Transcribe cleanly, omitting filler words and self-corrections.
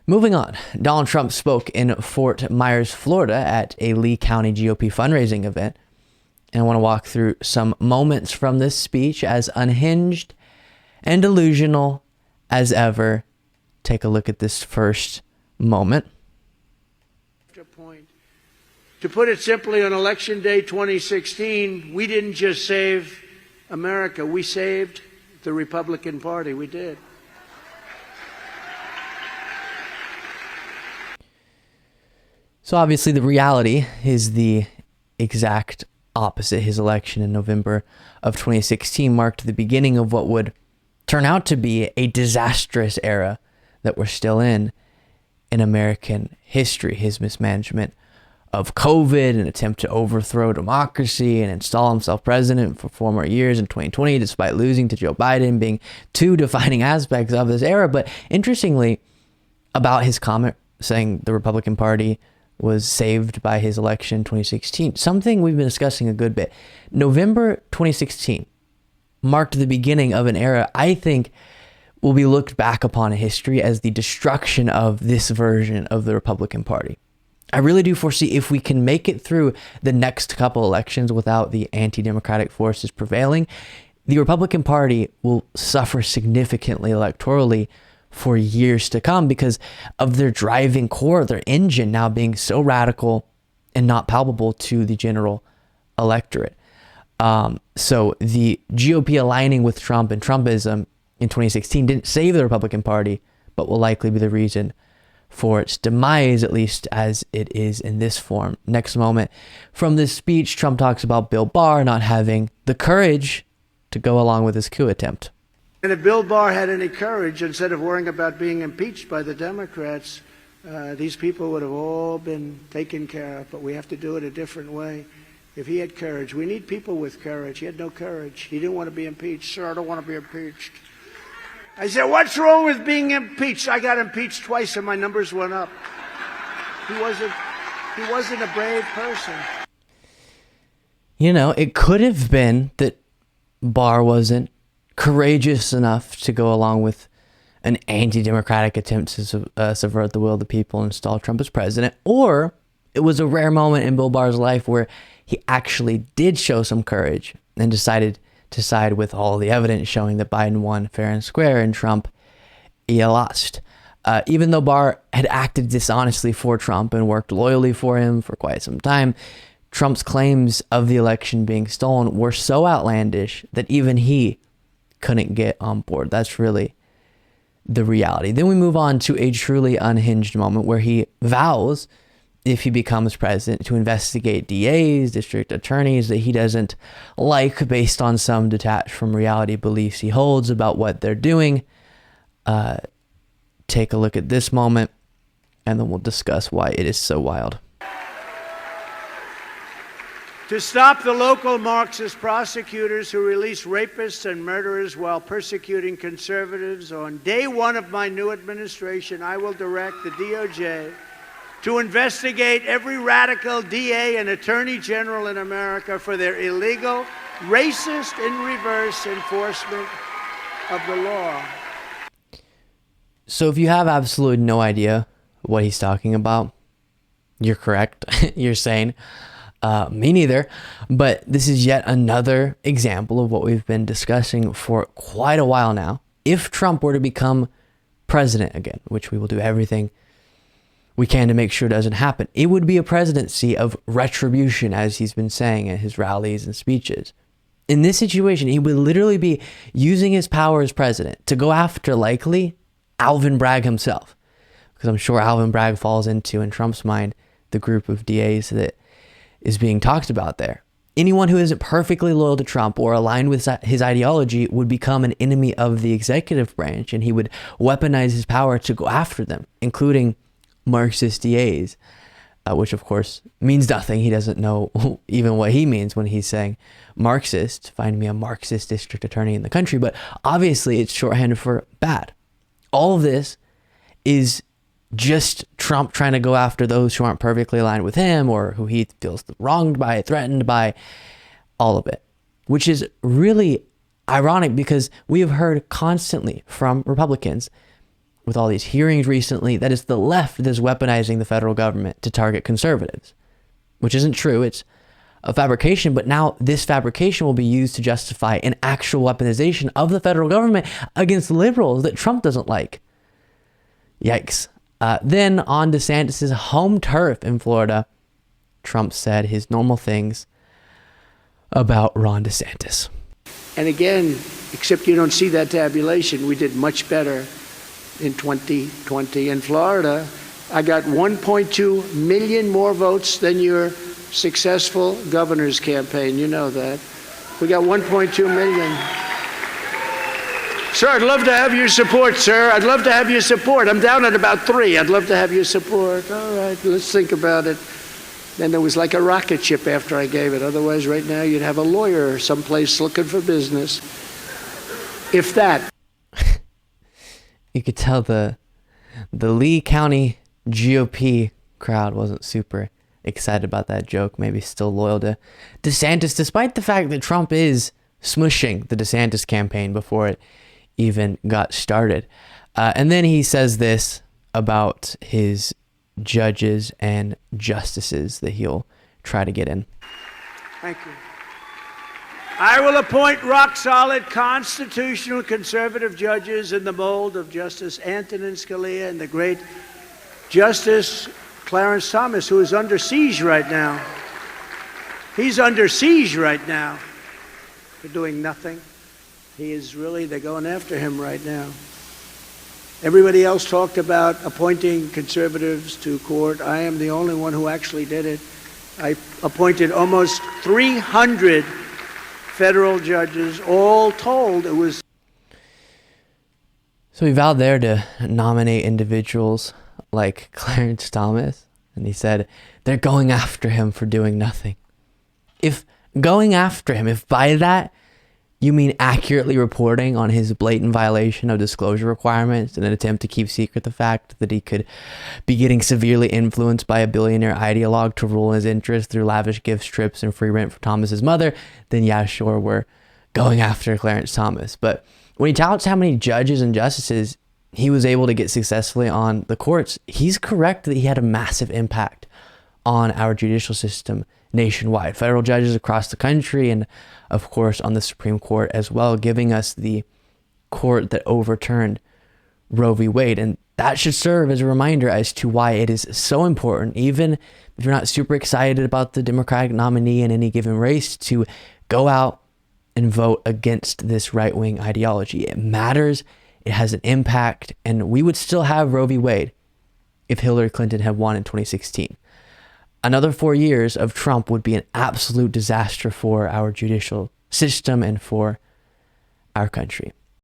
Moving on, Donald Trump spoke in Fort Myers, Florida at a Lee County GOP fundraising event. And I want to walk through some moments from this speech, as unhinged and delusional as ever. Take a look at this first moment. To put it simply, on Election Day 2016, we didn't just save America, we saved the Republican Party. We did. So obviously the reality is the exact opposite. His election in November of 2016 marked the beginning of what would turn out to be a disastrous era that we're still in American history. His mismanagement of COVID, an attempt to overthrow democracy and install himself president for 4 more years in 2020, despite losing to Joe Biden, being two defining aspects of this era. But interestingly, about his comment saying the Republican Party was saved by his election in 2016, something we've been discussing a good bit. November 2016 marked the beginning of an era I think will be looked back upon in history as the destruction of this version of the Republican Party. I really do foresee, if we can make it through the next couple elections without the anti-democratic forces prevailing, the Republican Party will suffer significantly electorally for years to come because of their driving core, their engine now being so radical and not palpable to the general electorate. So the GOP aligning with Trump and Trumpism in 2016 didn't save the Republican Party, but will likely be the reason for its demise, at least as it is in this form. Next moment from this speech, Trump talks about Bill Barr not having the courage to go along with his coup attempt. And if Bill Barr had any courage, instead of worrying about being impeached by the Democrats, these people would have all been taken care of, but we have to do it a different way. If he had courage, we need people with courage. He had no courage. He didn't want to be impeached. Sir, I don't want to be impeached. I said, what's wrong with being impeached? I got impeached twice and my numbers went up. He wasn't a brave person. You know, it could have been that Barr wasn't courageous enough to go along with an anti-democratic attempt to subvert the will of the people and install Trump as president, or it was a rare moment in Bill Barr's life where he actually did show some courage and decided to side with all the evidence showing that Biden won fair and square and Trump, he lost. Even though Barr had acted dishonestly for Trump and worked loyally for him for quite some time, Trump's claims of the election being stolen were so outlandish that even he couldn't get on board. That's really the reality. Then we move on to a truly unhinged moment where he vows, if he becomes president, to investigate DAs, district attorneys that he doesn't like based on some detached from reality beliefs he holds about what they're doing. Take a look at this moment, and then we'll discuss why it is so wild. To stop the local Marxist prosecutors who release rapists and murderers while persecuting conservatives, on day one of my new administration, I will direct the DOJ to investigate every radical DA and attorney general in America for their illegal, racist, in reverse enforcement of the law. So if you have absolutely no idea what he's talking about, you're correct. You're sane. Me neither. But this is yet another example of what we've been discussing for quite a while now. If Trump were to become president again, which we will do everything we can to make sure doesn't happen, it would be a presidency of retribution, as he's been saying at his rallies and speeches. In this situation, he would literally be using his power as president to go after, likely, Alvin Bragg himself. Because I'm sure Alvin Bragg falls into, in Trump's mind, the group of DAs that is being talked about there. Anyone who isn't perfectly loyal to Trump or aligned with his ideology would become an enemy of the executive branch, and he would weaponize his power to go after them, including Marxist DAs, which of course means nothing. He doesn't know even what he means when he's saying Marxist. Find me a Marxist district attorney in the country, but obviously it's shorthand for bad. All of this is just Trump trying to go after those who aren't perfectly aligned with him or who he feels wronged by, threatened by, all of it, which is really ironic because we have heard constantly from Republicans with all these hearings recently that it's the left that is weaponizing the federal government to target conservatives, which isn't true. It's a fabrication, but now this fabrication will be used to justify an actual weaponization of the federal government against liberals that Trump doesn't like. Yikes. Then on DeSantis' home turf in Florida, Trump said his normal things about Ron DeSantis. And again, except you don't see that tabulation, we did much better in 2020 in Florida. I got 1.2 million more votes than your successful governor's campaign. You know that. We got 1.2 million. Sir, I'd love to have your support, sir. I'd love to have your support. I'm down at about 3. I'd love to have your support. All right, let's think about it. Then there was like a rocket ship after I gave it. Otherwise, right now, you'd have a lawyer someplace looking for business. If that. You could tell the Lee County GOP crowd wasn't super excited about that joke, maybe still loyal to DeSantis, despite the fact that Trump is smushing the DeSantis campaign before it even got started. And then he says this about his judges and justices that he'll try to get in. Thank you. I will appoint rock-solid, constitutional, conservative judges in the mold of Justice Antonin Scalia and the great Justice Clarence Thomas, who is under siege right now. He's under siege right now for doing nothing. He is really, they're going after him right now. Everybody else talked about appointing conservatives to court. I am the only one who actually did it. I appointed almost 300 federal judges. All told, it was... So he vowed there to nominate individuals like Clarence Thomas, and he said they're going after him for doing nothing. If going after him, if by that you mean accurately reporting on his blatant violation of disclosure requirements in an attempt to keep secret the fact that he could be getting severely influenced by a billionaire ideologue to rule in his interest through lavish gifts, trips, and free rent for Thomas's mother, then yeah, sure, we're going after Clarence Thomas. But when he touts how many judges and justices he was able to get successfully on the courts, he's correct that he had a massive impact on our judicial system nationwide. Federal judges across the country and, of course, on the Supreme Court as well, giving us the court that overturned Roe v. Wade. And that should serve as a reminder as to why it is so important, even if you're not super excited about the Democratic nominee in any given race, to go out and vote against this right-wing ideology. It matters. It has an impact. And we would still have Roe v. Wade if Hillary Clinton had won in 2016. Another 4 years of Trump would be an absolute disaster for our judicial system and for our country.